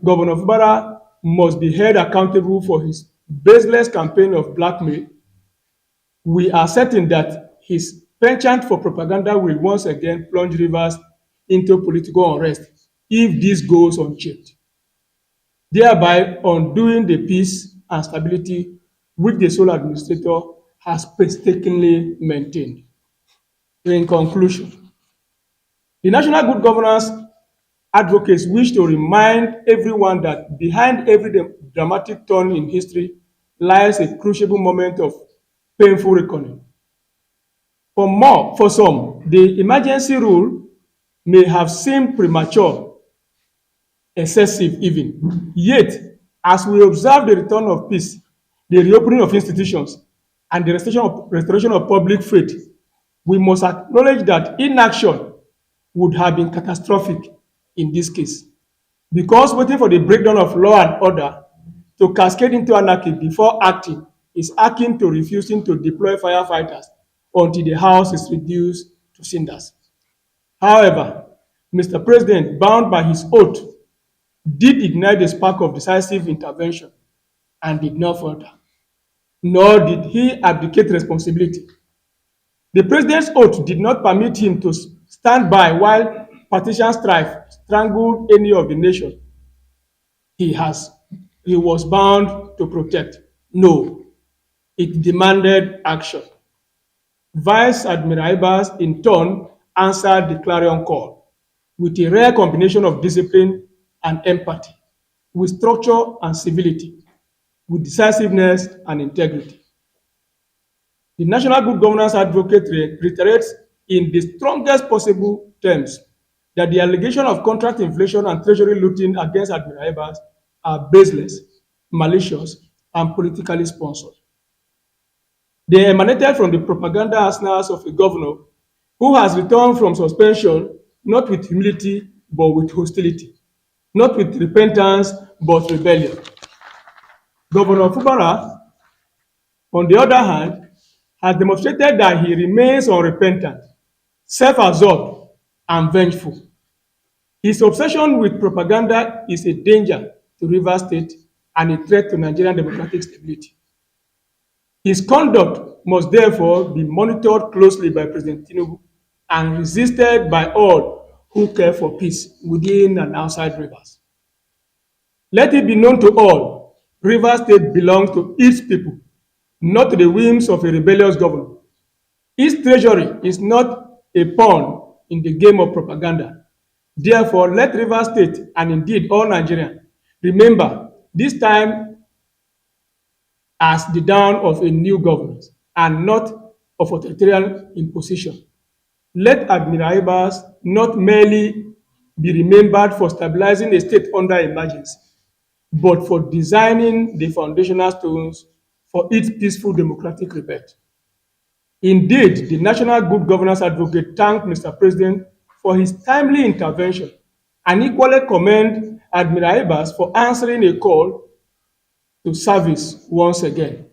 Governor Fubara must be held accountable for his baseless campaign of blackmail. We are certain that his penchant for propaganda will once again plunge Rivers into political unrest if this goes unchecked, thereby undoing the peace and stability which the sole administrator has painstakingly maintained. In conclusion, the National Good Governance advocates wish to remind everyone that behind every dramatic turn in history lies a crucible moment of painful reckoning. For some, the emergency rule may have seemed premature, excessive even. Yet, as we observe the return of peace, the reopening of institutions, and the restoration of public faith, we must acknowledge that inaction would have been catastrophic in this case. Because waiting for the breakdown of law and order to cascade into anarchy before acting is akin to refusing to deploy firefighters until the house is reduced to cinders. However, Mr. President, bound by his oath, did ignite the spark of decisive intervention and did not falter, nor did he abdicate responsibility. The president's oath did not permit him to stand by while partisan strife strangled any of the nation he has he was bound to protect. No, it demanded action. Vice Admiral Ibas, in turn, answered the clarion call with a rare combination of discipline and empathy, with structure and civility, with decisiveness and integrity. The National Good Governance Advocate reiterates in the strongest possible terms that the allegation of contract inflation and treasury looting against Admiral Ibas are baseless, malicious, and politically sponsored. They emanated from the propaganda arsenals of a governor who has returned from suspension not with humility but with hostility, not with repentance but rebellion. Governor Fubara, on the other hand, has demonstrated that he remains unrepentant, self-absorbed, and vengeful. His obsession with propaganda is a danger to Rivers State and a threat to Nigerian democratic stability. His conduct must therefore be monitored closely by President Tinubu and resisted by all who care for peace within and outside Rivers. Let it be known to all, Rivers State belongs to its people, not to the whims of a rebellious governor. Its treasury is not a pawn in the game of propaganda. Therefore, let Rivers State and indeed all Nigerians remember this time as the dawn of a new governance and not of authoritarian imposition. Let Admiral Ibas not merely be remembered for stabilizing a state under emergency, but for designing the foundational stones for its peaceful democratic rebirth. Indeed, the National Good Governance Advocate thanked Mr. President for his timely intervention and equally commend Admiral Ibas for answering a call to service once again.